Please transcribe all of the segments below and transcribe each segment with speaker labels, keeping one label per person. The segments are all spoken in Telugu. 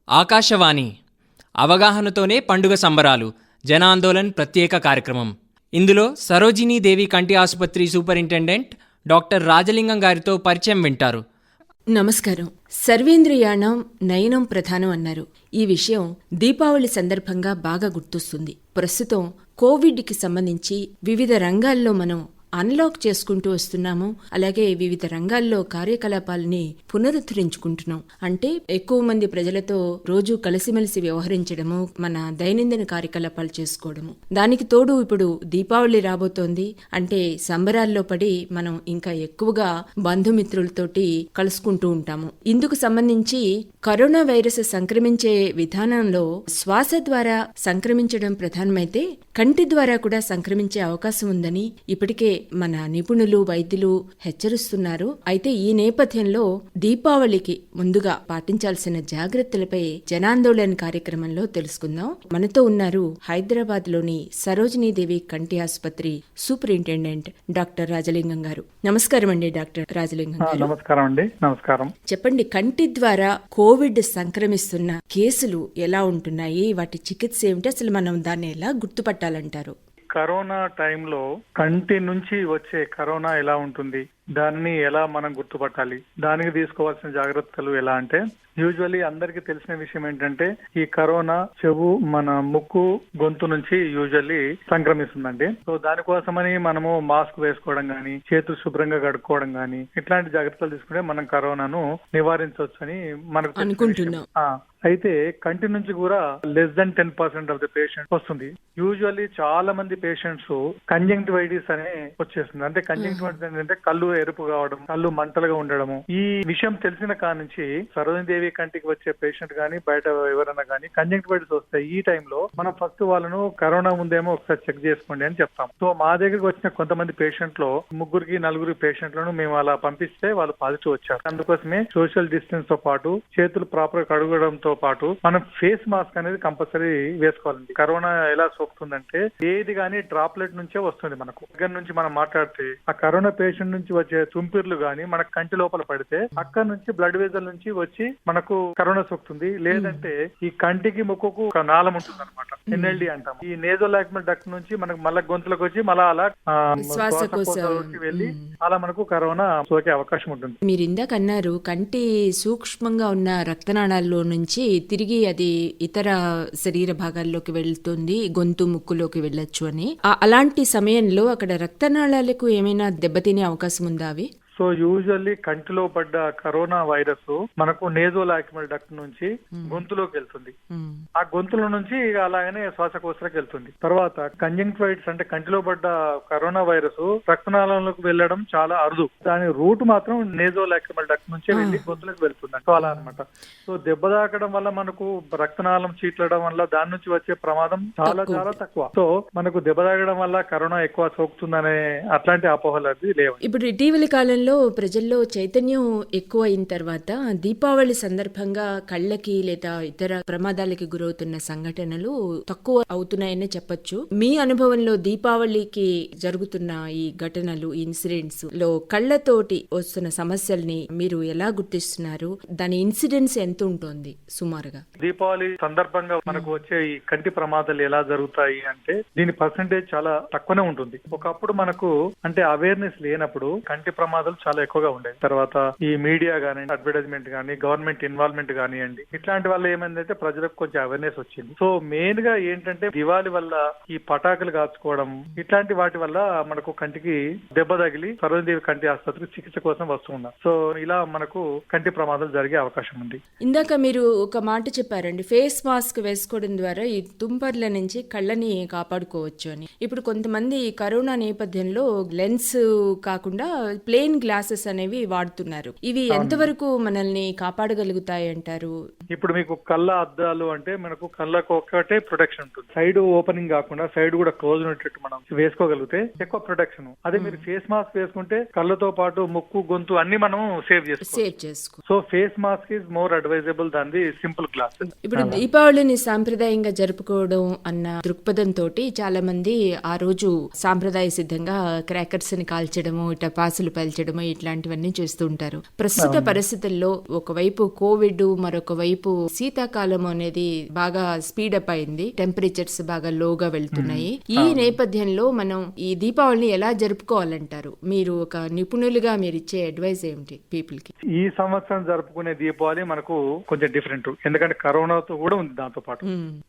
Speaker 1: ఆకాశవాణి అవగాహనతోనే పండుగ సంబరాలు జనాందోళన్ ప్రత్యేక కార్యక్రమం. ఇందులో సరోజినీదేవి కంటి ఆసుపత్రి సూపరింటెండెంట్ డాక్టర్ రాజలింగం గారితో పరిచయం వింటారు.
Speaker 2: నమస్కారం. సర్వేంద్రియాణం నయనం ప్రధానం అన్నారు. ఈ విషయం దీపావళి సందర్భంగా బాగా గుర్తొస్తుంది. ప్రస్తుతం కోవిడ్కి సంబంధించి వివిధ రంగాల్లో మనం అన్లాక్ చేసుకుంటూ వస్తున్నాము. అలాగే వివిధ రంగాల్లో కార్యకలాపాలని పునరుద్ధరించుకుంటున్నాం. అంటే ఎక్కువ మంది ప్రజలతో రోజు కలిసిమెలిసి వ్యవహరించడము, మన దైనందిన కార్యకలాపాలు చేసుకోవడము. దానికి తోడు ఇప్పుడు దీపావళి రాబోతోంది. అంటే సంబరాల్లో పడి మనం ఇంకా ఎక్కువగా బంధుమిత్రులతోటి కలుసుకుంటూ ఉంటాము. ఇందుకు సంబంధించి కరోనా వైరస్ సంక్రమించే విధానంలో శ్వాస ద్వారా సంక్రమించడం ప్రధానమైతే కంటి ద్వారా కూడా సంక్రమించే అవకాశం ఉందని ఇప్పటికే మన నిపుణులు, వైద్యులు హెచ్చరిస్తున్నారు. అయితే ఈ నేపథ్యంలో దీపావళికి ముందుగా పాటించాల్సిన జాగ్రత్తలపై జనాందోళన్ కార్యక్రమంలో తెలుసుకుందాం. మనతో ఉన్నారు హైదరాబాద్ లోని సరోజినీదేవి కంటి ఆసుపత్రి సూపరింటెండెంట్ డాక్టర్ రాజలింగం గారు. నమస్కారం అండి డాక్టర్ రాజలింగం గారు.
Speaker 3: నమస్కారం అండి. నమస్కారం.
Speaker 2: చెప్పండి, కంటి ద్వారా కోవిడ్ సంక్రమిస్తున్న కేసులు ఎలా ఉంటున్నాయి, వాటి చికిత్స ఏమిటి, అసలు మనం దాన్ని ఎలా గుర్తుపట్టాలంటారు?
Speaker 3: కరోనా టైంలో కంటి నుంచి వచ్చే కరోనా ఎలా ఉంటుంది, దాన్ని ఎలా మనం గుర్తుపట్టాలి, దానికి తీసుకోవాల్సిన జాగ్రత్తలు ఎలా అంటే, యూజువల్లీ అందరికి తెలిసిన విషయం ఏంటంటే ఈ కరోనా చెవు, మన ముక్కు, గొంతు నుంచి యూజువల్లీ సంక్రమిస్తుందండి. సో దానికోసమని మనము మాస్క్ వేసుకోవడం గానీ, చేతులు శుభ్రంగా కడుక్కోవడం గానీ, ఇట్లాంటి జాగ్రత్తలు తీసుకుంటే మనం కరోనాను నివారించవచ్చు అని మనకు
Speaker 2: అనుకుంటున్నాం.
Speaker 3: అయితే కంటి నుంచి కూడా less than 10% of the patient వస్తుంది. యూజువల్లీ చాలా మంది పేషెంట్స్ కంజంక్టివైటిస్ అనే వచ్చేస్తుంది. అంటే కంజంక్టివైటిస్ ఏంటంటే కళ్ళు ఎరుపు కావడం, కళ్ళు మంటలుగా ఉండడము. ఈ విషయం తెలిసిన కాడ నుంచి సరోజినీదేవి కంటికి వచ్చే పేషెంట్ గానీ, బయట ఎవరైనా గానీ కంజంక్టివైటిస్ వస్తాయి. ఈ టైంలో మనం ఫస్ట్ వాళ్ళను కరోనా ఉందేమో ఒకసారి చెక్ చేసుకోండి అని చెప్తాం. సో మా దగ్గరకు వచ్చిన కొంతమంది పేషెంట్ లో 3-4 పేషెంట్లను మేము అలా పంపిస్తే వాళ్ళు పాజిటివ్ వచ్చారు. అందుకోసమే సోషల్ డిస్టెన్స్ తో పాటు చేతులు ప్రాపర్ కడగడంతో పాటు మనం ఫేస్ మాస్క్ అనేది కంపల్సరీ వేసుకోవాలండి. కరోనా ఎలా సోకుతుందంటే ఏది గానీ డ్రాప్లెట్ నుంచే వస్తుంది. మనకు దగ్గర నుంచి మనం మాట్లాడితే ఆ కరోనా పేషెంట్ నుంచి వచ్చే తుంపిర్లు గానీ మన కంటి లోపల పడితే అక్కడ నుంచి బ్లడ్ వెజల్ నుంచి వచ్చి మనకు కరోనా సోకుతుంది. లేదంటే ఈ కంటికి ముక్కుకు ఒక నాళం ఉంటుంది అనమాట, ఎన్ఎల్డి అంటాం. ఈ నేజోలాక్మల్ డక్ట్ నుంచి మనకు మళ్ళీ గొంతులకు వచ్చి మళ్ళా అలా శ్వాసకోశానికి వెళ్ళి అలా మనకు కరోనా సోకే అవకాశం ఉంటుంది.
Speaker 2: మీరు ఇందాక అన్నారు కంటి సూక్ష్మంగా ఉన్న రక్తనాళాల్లో నుంచి తిరిగి అది ఇతర శరీర భాగాల్లోకి వెళ్తుంది, గొంతు, ముక్కులోకి వెళ్ళొచ్చు అని. అలాంటి సమయంలో అక్కడ రక్తనాళాలకు ఏమైనా దెబ్బతినే అవకాశం ఉందా? అవి
Speaker 3: సో యూజువల్లీ కంటిలో పడ్డ కరోనా వైరస్ మనకు నేజోలాక్మల్ డక్ట్ నుంచి గొంతులోకి వెళ్తుంది. ఆ గొంతుల నుంచి అలాగనే శ్వాసకోశలకు వెళ్తుంది. తర్వాత కంజంక్టివైటిస్ అంటే కంటిలో పడ్డ కరోనా వైరస్ రక్తనాళంలోకి వెళ్ళడం చాలా అరుదు. దాని రూట్ మాత్రం నేజోలాక్మల్ డక్ట్ నుంచే వెళ్ళి గొంతులకు వెళ్తుంది. సో అలా అనమాట. సో దెబ్బ తాకడం వల్ల మనకు రక్తనాళం చీట్లడం వల్ల దాని నుంచి వచ్చే ప్రమాదం చాలా చాలా తక్కువ. సో మనకు దెబ్బ తాగడం వల్ల కరోనా ఎక్కువ సోకుతుందనే అట్లాంటి అపోహలు అది లేవు.
Speaker 2: ఇప్పుడు ఇటీవలి కాలంలో ప్రజల్లో చైతన్యం ఎక్కువ అయిన తర్వాత దీపావళి సందర్భంగా కళ్ళకి లేదా ఇతర ప్రమాదాలకి గురవుతున్న సంఘటనలు తక్కువ అవుతున్నాయనే చెప్పొచ్చు. మీ అనుభవంలో దీపావళికి జరుగుతున్న ఈ ఘటనలు, ఇన్సిడెంట్స్ లో కళ్ళతోటి వస్తున్న సమస్యల్ని మీరు ఎలా గుర్తిస్తున్నారు? దాని ఇన్సిడెన్స్ ఎంత ఉంటుంది సుమారుగా?
Speaker 3: దీపావళి సందర్భంగా మనకు వచ్చే ఈ కంటి ప్రమాదాలు ఎలా జరుగుతాయి అంటే దీని పర్సెంటేజ్ చాలా తక్కువనే ఉంటుంది. ఒకప్పుడు మనకు అంటే అవేర్నెస్ లేనప్పుడు కంటి ప్రమాదాలు చాలా ఎక్కువగా ఉండేది. తర్వాత ఈ మీడియా గానీ, అడ్వర్టైజ్మెంట్ గానీ, గవర్నమెంట్ ఇన్వాల్వ్మెంట్ కానివ్వండి, ఇట్లాంటి వల్ల ఏమైందంటే ప్రజలకు కొంచెం అవేర్నెస్ వచ్చింది. సో మెయిన్ గా ఏంటంటే దివాళి వల్ల ఈ పటాకులు కాల్చుకోవడం, ఇట్లాంటి వాటి వల్ల మనకు కంటికి దెబ్బ తగిలి సరోజినీదేవి కంటి ఆసుపత్రికి చికిత్స కోసం వస్తున్నాం. సో ఇలా మనకు కంటి ప్రమాదాలు జరిగే అవకాశం ఉంది.
Speaker 2: ఇందాక మీరు ఒక మాట చెప్పారండి, ఫేస్ మాస్క్ వేసుకోవడం ద్వారా ఈ తుంపర్ల నుంచి కళ్ళని కాపాడుకోవచ్చు అని. ఇప్పుడు కొంతమంది కరోనా నేపథ్యంలో లెన్స్ కాకుండా ప్లేన్ గ్లాసెస్ అనేవి వాడుతున్నారు. ఇవి ఎంతవరకు మనల్ని కాపాడగలుగుతాయి అంటారు?
Speaker 3: ఇప్పుడు మీకు కళ్ళ అద్దాలు అంటే మనకు కళ్ళకు ఒక్కటే ప్రొటెక్షన్ ఉంటుంది. సైడ్ ఓపెనింగ్ కాకుండా సైడ్ కూడా క్లోజ్ ఉండేటట్టు మనం వేసుకోగలిగితే ఎక్కువ ప్రొటెక్షన్. అదే మీరు ఫేస్ మాస్క్ వేసుకుంటే కళ్ళతో పాటు ముక్కు, గొంతు అన్ని మనం సేవ్ చేసుకో. So face mask is more advisable than the simple glass.
Speaker 2: ఇప్పుడు దీపావళిని సాంప్రదాయంగా జరుపుకోవడం అన్న దృక్పథంతో చాలా మంది ఆ రోజు సాంప్రదాయ సిద్ధంగా క్రాకర్స్ ని కాల్చడము, టపాసులు పేల్చడము ఇట్లాంటివన్నీ చేస్తూ ఉంటారు. ప్రస్తుత పరిస్థితుల్లో ఒకవైపు కోవిడ్, మరొక వైపు వైపు శీతాకాలం అనేది బాగా స్పీడప్ అయింది, టెంపరేచర్స్ బాగా లోగా వెళ్తున్నాయి. ఈ నేపథ్యంలో మనం ఈ దీపావళిని ఎలా జరుపుకోవాలంటారు? మీరు ఒక నిపుణులుగా మీరు ఇచ్చే అడ్వైస్ ఏమిటి పీపుల్ కి?
Speaker 3: ఈ సంవత్సరం జరుపుకునే దీపావళి మనకు కొంచెం డిఫరెంట్, ఎందుకంటే కరోనాతో కూడా ఉంది దాంతో పాటు.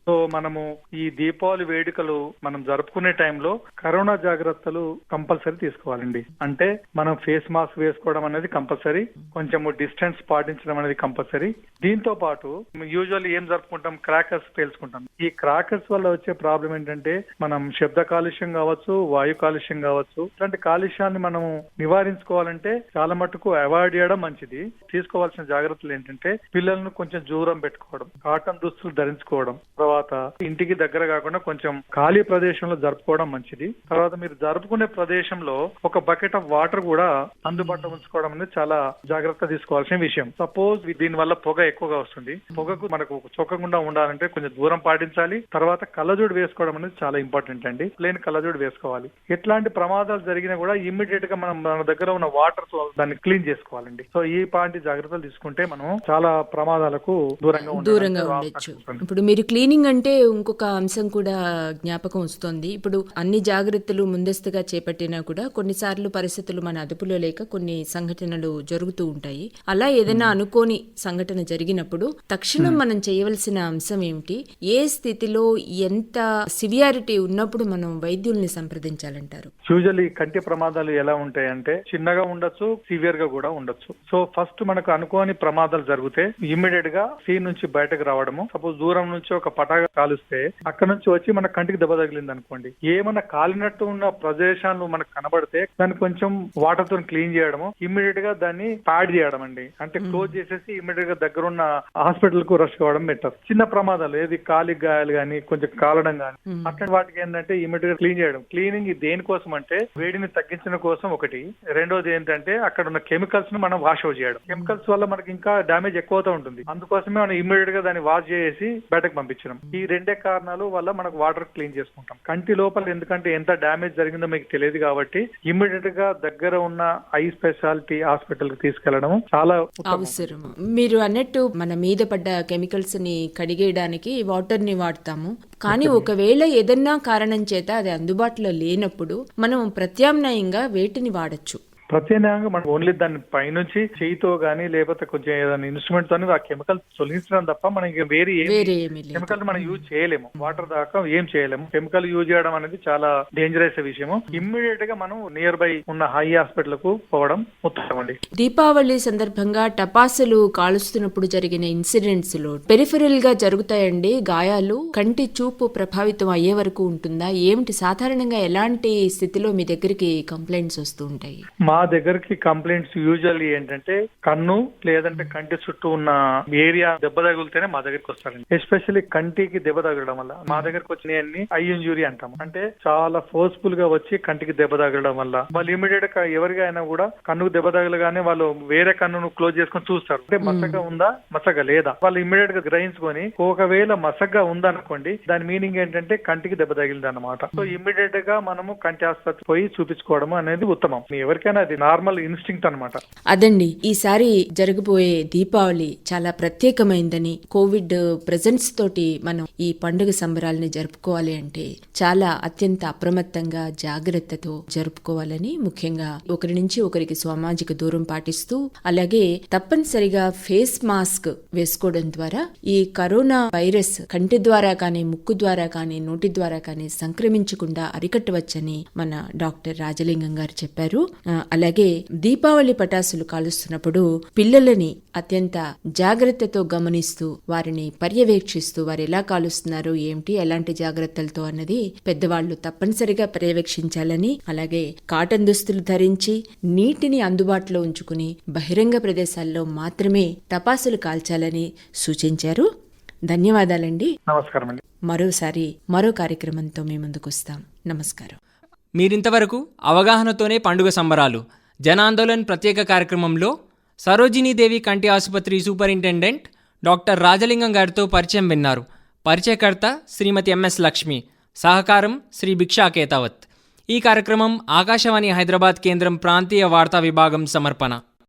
Speaker 3: సో మనము ఈ దీపావళి వేడుకలు మనం జరుపుకునే టైంలో కరోనా జాగ్రత్తలు కంపల్సరీ తీసుకోవాలండి. అంటే మనం ఫేస్ మాస్క్ వేసుకోవడం అనేది కంపల్సరీ, కొంచెము డిస్టెన్స్ పాటించడం అనేది కంపల్సరీ. దీంతో పాటు యూజువల్లీ ఏం జరుపుకుంటాం, క్రాకర్స్ పేల్చుకుంటాం. ఈ క్రాకర్స్ వల్ల వచ్చే ప్రాబ్లం ఏంటంటే మనం శబ్ద కాలుష్యం కావచ్చు, వాయు కాలుష్యం కావచ్చు, ఇలాంటి కాలుష్యాన్ని మనం నివారించుకోవాలంటే చాలా మటుకు అవాయిడ్ చేయడం మంచిది. తీసుకోవాల్సిన జాగ్రత్తలు ఏంటంటే పిల్లలను కొంచెం దూరం పెట్టుకోవడం, కాటన్ దుస్తులు ధరించుకోవడం, తర్వాత ఇంటికి దగ్గర కాకుండా కొంచెం ఖాళీ ప్రదేశంలో జరుపుకోవడం మంచిది. తర్వాత మీరు జరుపుకునే ప్రదేశంలో ఒక బకెట్ ఆఫ్ వాటర్ కూడా అందుబాటులో ఉంచుకోవడం అనేది చాలా జాగ్రత్త తీసుకోవాల్సిన విషయం. సపోజ్ దీని వల్ల పొగ ఎక్కువగా వస్తుంది, పొగకు మనకు చొక్కకుండా ఉండాలంటే కొంచెం దూరం పాటించాలి. తర్వాత కళ్ళజోడు వేసుకోవడం అనేది చాలా ఇంపార్టెంట్ అండి. ప్లేన్ కళ్ళజోడు వేసుకోవాలి. ఎట్లాంటి ప్రమాదాలు జరిగినా కూడా ఇమ్మీడియట్ గా మనం మన దగ్గర ఉన్న వాటర్ తో దాన్ని క్లీన్ చేసుకోవాలండి. సో ఈ పాయింట్ జాగ్రత్తలు తీసుకుంటే మనం చాలా ప్రమాదాలకు దూరంగా
Speaker 2: ఉండొచ్చు. ఇప్పుడు మీరు క్లీనింగ్ అంటే ఇంకొక అంశం కూడా జ్ఞాపకం వస్తుంది. ఇప్పుడు అన్ని జాగ్రత్తలు ముందస్తుగా చేపట్టినా కూడా కొన్నిసార్లు పరిస్థితులు మన అదుపులో లేక కొన్ని సంఘటనలు జరుగుతూ ఉంటాయి. అలా ఏదైనా అనుకోని సంఘటన జరిగినప్పుడు తక్షణం మనం చేయవలసిన అంశం ఏమిటి? ఏ స్థితిలో ఎంత సివియారిటీ ఉన్నప్పుడు మనం వైద్యుల్ని సంప్రదించాలంటారు?
Speaker 3: యూజువల్లీ కంటి ప్రమాదాలు ఎలా ఉంటాయంటే చిన్నగా ఉండొచ్చు, సివియర్ గా కూడా ఉండొచ్చు. సో ఫస్ట్ మనకు అనుకోని ప్రమాదాలు జరిగితే ఇమ్మీడియట్ గా సీన్ నుంచి బయటకు రావడము. సపోజ్ దూరం నుంచి ఒక పటాగా కాలుస్తే అక్కడ నుంచి వచ్చి మన కంటికి దెబ్బ తగిలింది అనుకోండి, ఏమన్నా కాలినట్టు ఉన్న ప్రదేశాలు మనకు కనబడితే దాన్ని కొంచెం వాటర్ తో క్లీన్ చేయడము, ఇమ్మీడియట్ గా దాన్ని ప్యాడ్ చేయడం అండి. అంటే క్లోజ్ చేసేసి ఇమ్మీడియట్ గా దగ్గర ఉన్న హాస్పిటల్ కు రష్ కావడం బెటర్. చిన్న ప్రమాదాలు ఏది కాలి గాయాలు గానీ కొంచెం కాలడం గానీ అట్లాంటి వాటికి ఏంటంటే ఇమ్మీడియట్ గా క్లీన్ చేయడం. క్లీనింగ్ దేనికోసం అంటే వేడిని తగ్గించడం కోసం ఒకటి, రెండోది ఏంటంటే అక్కడ ఉన్న కెమికల్స్ ను మనం వాష్ అవుట్ చేయడం. కెమికల్స్ వల్ల మనకి ఇంకా డ్యామేజ్ ఎక్కువ అవుతూ ఉంటుంది. అందుకోసమే మనం ఇమ్మీడియట్ గా దాన్ని వాష్ చేసి బయటకు పంపించడం. ఈ రెండే కారణాలు వల్ల మనకు వాటర్ క్లీన్ చేసుకుంటాం. కంటి లోపల ఎందుకంటే ఎంత డ్యామేజ్ జరిగిందో మీకు తెలియదు కాబట్టి ఇమ్మీడియట్ గా దగ్గర ఉన్న ఐ స్పెషాలిటీ హాస్పిటల్ కి తీసుకెళ్లడం చాలా
Speaker 2: అవసరం. మీరు అన్నట్టు మన మీద పడ్డ కెమికల్స్ ని కడిగేయడానికి వాటర్ ని వాడతాము. కానీ ఒకవేళ ఏదన్నా కారణం చేత అది అందుబాటులో లేనప్పుడు మనం ప్రత్యామ్నాయంగా వేటిని వాడచ్చు?
Speaker 3: ప్రత్యామ్నాయంగా మనం ఓన్లీ దాన్ని పైనుంచి చేయితో గానీ లేకపోతే కొంచెం ఏదైనా ఇన్స్ట్రుమెంట్ తోని ఆ కెమికల్ తొలగించడం తప్ప మనం వేరే కెమికల్ మనం యూజ్ చేయలేము. వాటర్ దాకా ఏం చేయలేము. కెమికల్ యూజ్ చేయడం అనేది చాలా డేంజరస్ విషయము. ఇమ్మీడియట్ గా మనం నియర్ బై ఉన్న హై హాస్పిటల్ కు పోవడం ఉత్తమం అండి.
Speaker 2: దీపావళి సందర్భంగా టపాసులు కాలుస్తున్నప్పుడు జరిగిన ఇన్సిడెంట్స్ లో పెరిఫెరల్ గా జరుగుతాయండి గాయాలు. కంటి చూపు ప్రభావితం అయ్యే వరకు ఉంటుందా? ఏమిటి సాధారణంగా ఎలాంటి స్థితిలో మీ దగ్గరికి కంప్లైంట్స్ వస్తూ ఉంటాయి?
Speaker 3: మా దగ్గరికి కంప్లైంట్స్ యూజువల్లీ ఏంటంటే కన్ను లేదంటే కంటి చుట్టూ ఉన్న ఏరియా దెబ్బ తగిలితేనే మా దగ్గరికి వస్తారండి. ఎస్పెషల్లీ కంటికి దెబ్బ తగలడం వల్ల మా దగ్గరకు వచ్చినాయన్ని ఐ ఇంజురీ అంటాము. అంటే చాలా ఫోర్స్ఫుల్ గా వచ్చి కంటికి దెబ్బ తగలడం వల్ల వాళ్ళు ఇమీడియట్ గా ఎవరికైనా కూడా కన్నుకు దెబ్బ తగలగానే వాళ్ళు వేరే కన్నును క్లోజ్ చేసుకొని చూస్తారు. అంటే మసగ్గా ఉందా మసగ్గా లేదా వాళ్ళు ఇమీడియట్ గా గ్రహించుకొని ఒకవేళ మసగ్గా ఉందనుకోండి దాని మీనింగ్ ఏంటంటే కంటికి దెబ్బ తగిలింది అన్నమాట. సో ఇమీడియట్ గా మనము కంటి ఆసుపత్రి పోయి చూపించుకోవడం అనేది ఉత్తమం. ఎవరికైనా అది నార్మల్ ఇన్స్టింక్ట్ అన్నమాట.
Speaker 2: అదండి, ఈసారి జరగబోయే దీపావళి చాలా ప్రత్యేకమైందని, కోవిడ్ ప్రెజెన్స్ తోటి మనం ఈ పండుగ సంబరాలని జరుపుకోవాలి అంటే చాలా అత్యంత అప్రమత్తంగా జాగ్రత్తతో జరుపుకోవాలని, ముఖ్యంగా ఒకరి నుంచి ఒకరికి సామాజిక దూరం పాటిస్తూ అలాగే తప్పనిసరిగా ఫేస్ మాస్క్ వేసుకోవడం ద్వారా ఈ కరోనా వైరస్ కంటి ద్వారా కానీ ముక్కు ద్వారా కానీ నోటి ద్వారా కానీ సంక్రమించకుండా అరికట్టవచ్చని మన డాక్టర్ రాజలింగం గారు చెప్పారు. అలాగే దీపావళి పటాసులు కాలుస్తున్నప్పుడు పిల్లలని అత్యంత జాగ్రత్తతో గమనిస్తూ వారిని పర్యవేక్షిస్తూ వారు ఎలా కాలుస్తున్నారు ఏమిటి ఎలాంటి జాగ్రత్తలతో అన్నది పెద్దవాళ్లు తప్పనిసరిగా పర్యవేక్షించాలని, అలాగే కాటన్ దుస్తులు ధరించి నీటిని అందుబాటులో ఉంచుకుని బహిరంగ ప్రదేశాల్లో మాత్రమే టపాసులు కాల్చాలని సూచించారు. ధన్యవాదాలండి.
Speaker 3: నమస్కారం అండి.
Speaker 2: మరోసారి మరో కార్యక్రమంతో మీ ముందుకు వస్తాం. నమస్కారం.
Speaker 1: మీరింతవరకు అవగాహనతోనే పండుగ సంబరాలు జనాందోళన్ ప్రత్యేక కార్యక్రమంలో సరోజినీదేవి కంటి ఆసుపత్రి సూపరింటెండెంట్ డాక్టర్ రాజలింగం గారితో పరిచయం విన్నారు. పరిచయకర్త శ్రీమతి ఎంఎస్ లక్ష్మి, సహకారం శ్రీ భిక్షా కేతావత్. ఈ కార్యక్రమం ఆకాశవాణి హైదరాబాద్ కేంద్రం ప్రాంతీయ వార్తా విభాగం సమర్పణ.